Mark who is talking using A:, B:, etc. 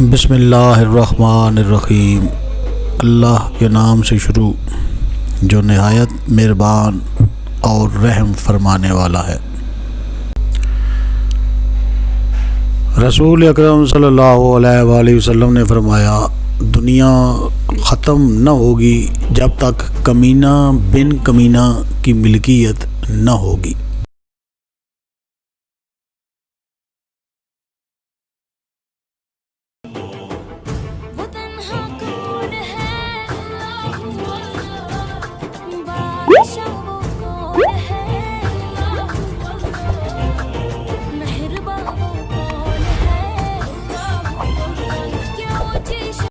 A: बिस्मिल्लाहिर्रहमानिर्रहीम। अल्लाह के नाम से शुरू जो नहायत मेहरबान और रहम फरमाने वाला है। रसूल अकरम सल्लल्लाहु अलैहि वसल्लम ने फरमाया, दुनिया ख़त्म न होगी जब तक कमीना बिन कमीना की मिल्कियत न होगी।